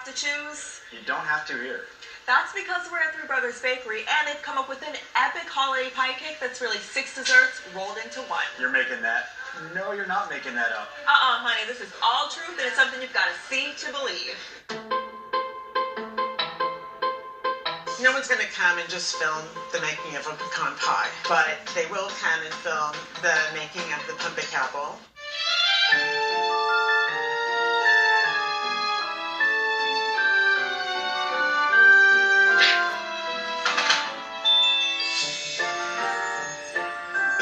have to choose? You don't have to here. That's because we're at Three Brothers Bakery, and they've come up with an epic holiday pie cake that's really 6 desserts rolled into one. You're making that? No, you're not making that up. Honey, this is all truth, and it's something you've got to see to believe. No one's going to come and just film the making of a pecan pie, but they will come and film the making of the pumpkin apple.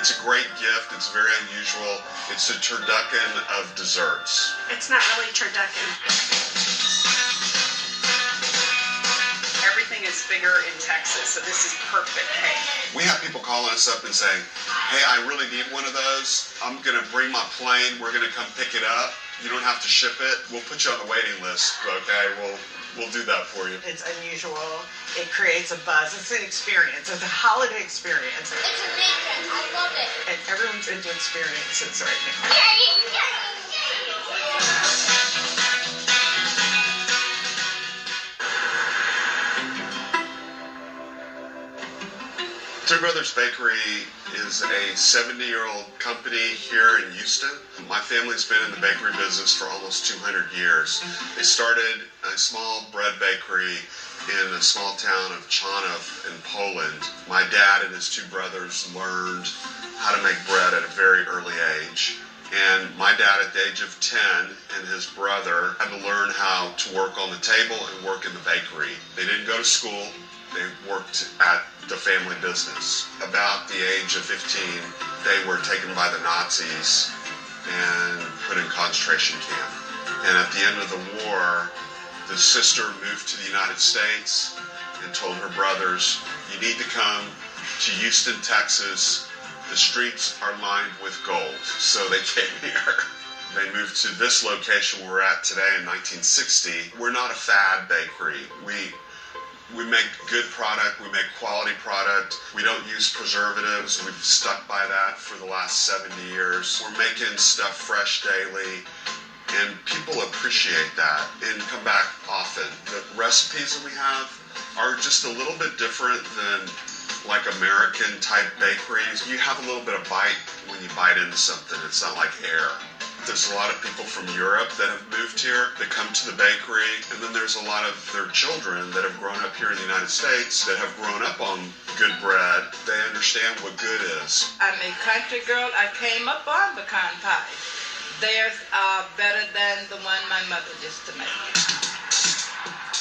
It's a great gift. It's very unusual. It's a turducken of desserts. It's not really turducken. Everything is bigger in Texas, so this is perfect cake. We have people calling us up and saying, hey, I really need one of those. I'm going to bring my plane. We're going to come pick it up. You don't have to ship it. We'll put you on the waiting list, okay? We'll do that for you. It's unusual. It creates a buzz. It's an experience. It's a holiday experience. It's amazing. I love it. And everyone's into experiences right now. Three Brothers Bakery is a 70-year-old company here in Houston. My family's been in the bakery business for almost 200 years. They started a small bread bakery in a small town of Czarnów in Poland. My dad and his two brothers learned how to make bread at a very early age. And my dad, at the age of 10, and his brother had to learn how to work on the table and work in the bakery. They didn't go to school. They worked at the family business. About the age of 15, they were taken by the Nazis and put in concentration camp. And at the end of the war, the sister moved to the United States and told her brothers, you need to come to Houston, Texas. The streets are lined with gold. So they came here. They moved to this location we're at today in 1960. We're not a fad bakery. We make good product, we make quality product, we don't use preservatives, we've stuck by that for the last 70 years. We're making stuff fresh daily, and people appreciate that and come back often. The recipes that we have are just a little bit different than like American type bakeries. You have a little bit of bite when you bite into something, it's not like air. There's a lot of people from Europe that have moved here that come to the bakery, and then there's a lot of their children that have grown up here in the United States that have grown up on good bread. They understand what good is. I'm a country girl. I came up on pecan pie. Theirs are better than the one my mother used to make.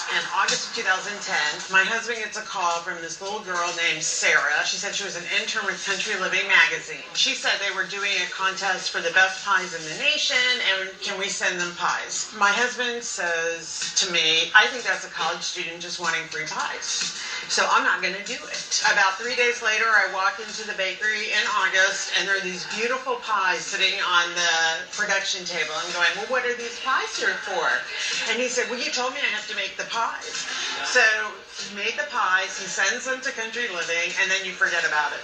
In August of 2010, my husband gets a call from this little girl named Sarah. She said she was an intern with Country Living magazine. She said they were doing a contest for the best pies in the nation, and can we send them pies? My husband says to me, I think that's a college student just wanting free pies, so I'm not going to do it. About 3 days later, I walk into the bakery in August, and there are these beautiful pies sitting on the production table. I'm going, well, what are these pies here for? And he said, well, you told me I have to make the pies. So he made the pies, he sends them to Country Living, and then you forget about it.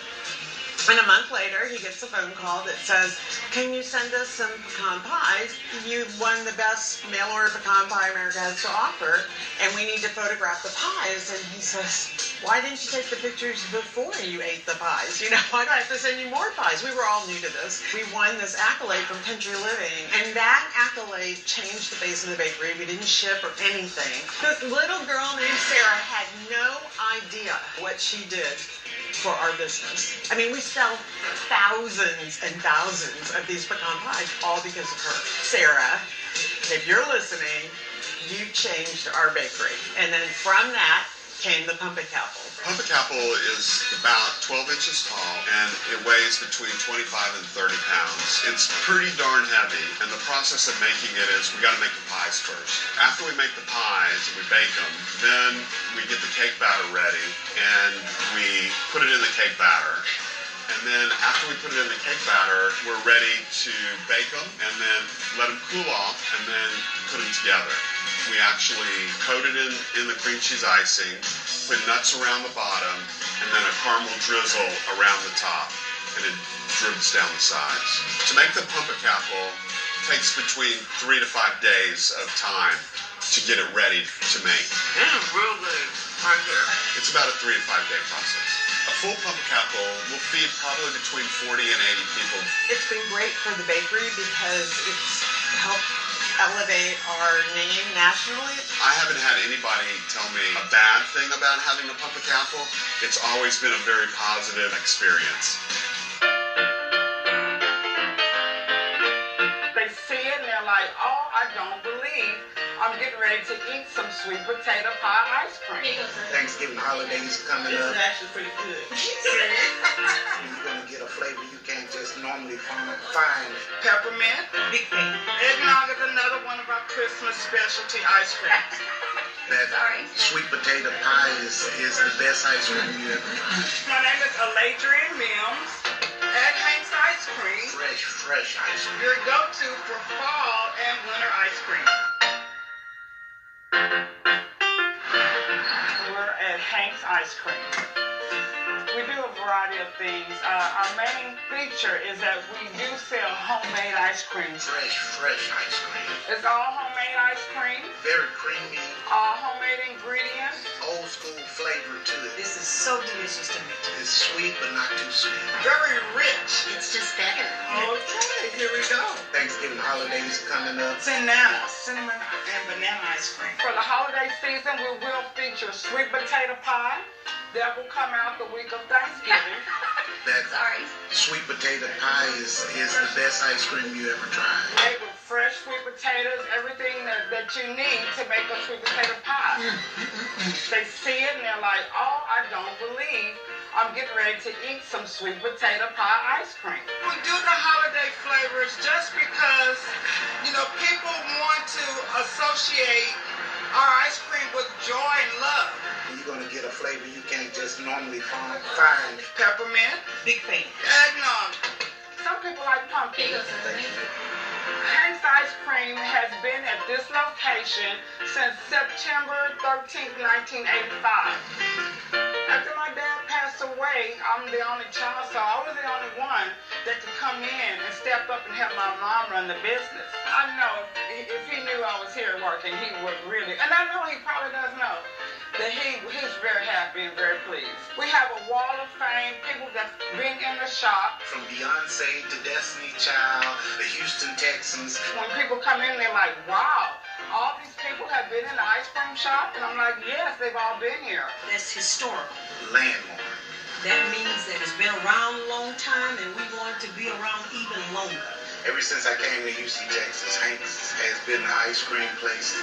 And a month later, he gets a phone call that says, can you send us some pecan pies? You won the best mail order pecan pie America has to offer, and we need to photograph the pies. And he says, why didn't you take the pictures before you ate the pies? You know, why do I have to send you more pies? We were all new to this. We won this accolade from Country Living, and that accolade changed the face of the bakery. We didn't ship or anything. This little girl named Sarah had no idea what she did for our business. I mean, we sell thousands and thousands of these pecan pies, all because of her. Sarah, if you're listening, you changed our bakery. And then from that came the pumpkin apple. Pumpkin apple is about 12 inches tall, and it weighs between 25 and 30 pounds. It's pretty darn heavy, and the process of making it is we got to make the pies first. After we make the pies and we bake them, then we get the cake batter ready, and we put it in the cake batter. And then after we put it in the cake batter, we're ready to bake them and then let them cool off and then put them together. We actually coat it in the cream cheese icing, put nuts around the bottom, and then a caramel drizzle around the top, and it dribbles down the sides. To make the pumpkin apple takes between 3 to 5 days of time to get it ready to make. This is real good right here. It's about a 3 to 5 day process. A full pumpkin apple will feed probably between 40 and 80 people. It's been great for the bakery because it's helped elevate our name nationally. I haven't had anybody tell me a bad thing about having a pumpkin apple. It's always been a very positive experience. They see it and they're like, oh, I don't believe I'm getting ready to eat some sweet potato pie ice cream. Thanksgiving holidays coming up. actually pretty good. You're gonna get a flavor you can't just normally find. Peppermint. Big thing. Eggnog is another one of our Christmas specialty ice creams. That sweet potato pie is the best ice cream you ever tried. My name is Aladrian Mims. At Hank's Ice Cream, Fresh ice cream. your go-to for fall and winter ice cream. We're at Hank's Ice Cream. We do a variety of things. Our main feature is that we do sell homemade ice cream. Fresh ice cream. It's all homemade ice cream, Very creamy, all homemade ingredients. old school flavor to it. This is so delicious to me. It's sweet but not too sweet. Very rich. It's just better. Okay, here we go. Thanksgiving holidays coming up. Cinnamon and banana ice cream. For the holiday season, we will feature sweet potato pie. That will come out the week of Thanksgiving. That sweet potato pie is the best ice cream you ever tried. Made with fresh sweet potatoes, everything that you need to make a sweet potato pie. They see it and they're like, oh, I don't believe I'm getting ready to eat some sweet potato pie ice cream. We do the holiday flavors just because, people want to associate our ice cream with joy and love. You're gonna get a flavor you can't just normally find. Peppermint. Big thing. Eggnog. Some people like pumpkin. Hank's Ice Cream has been at this location since September 13th, 1985. After my dad passed away, I'm the only child, so I was the only one that could come in and step up and help my mom run the business. I know if he knew I was here working, he would really, and I know he probably does know, that he's very happy and very pleased. We have a wall of fame, people that's been in the shop. From Beyonce to Destiny Child, the Houston Texans. When people come in, they're like, wow, all these people have been in the ice cream shop? And I'm like, yes, they've all been here. That's historical. Landmark. That means that it's been around a long time and we want it to be around even longer. Ever since I came to Houston, Texas, Hank's has been the ice cream place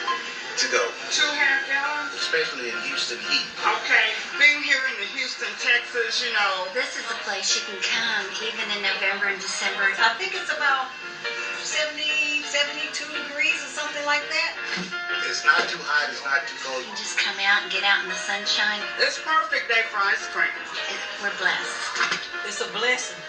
to go. 2 half gallons? Especially in Houston heat. Okay, being here in the Houston, Texas, This is a place you can come even in November and December. I think it's about 70, 72 degrees or something like that. It's not too hot, it's not too cold. You can just come out and get out in the sunshine. It's perfect day for ice cream. We're blessed. It's a blessing.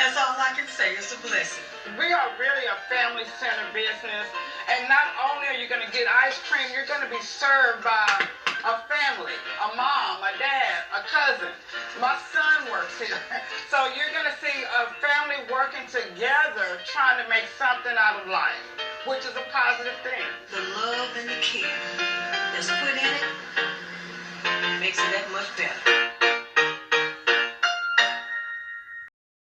That's all I can say. It's a blessing. We are really a family-centered business, and not only are you going to get ice cream, you're going to be served by a family, a mom, a dad, a cousin. My son works here. So you're going to see a family working together trying to make something out of life, which is a positive thing. The love and the care that's put in it makes it that much better.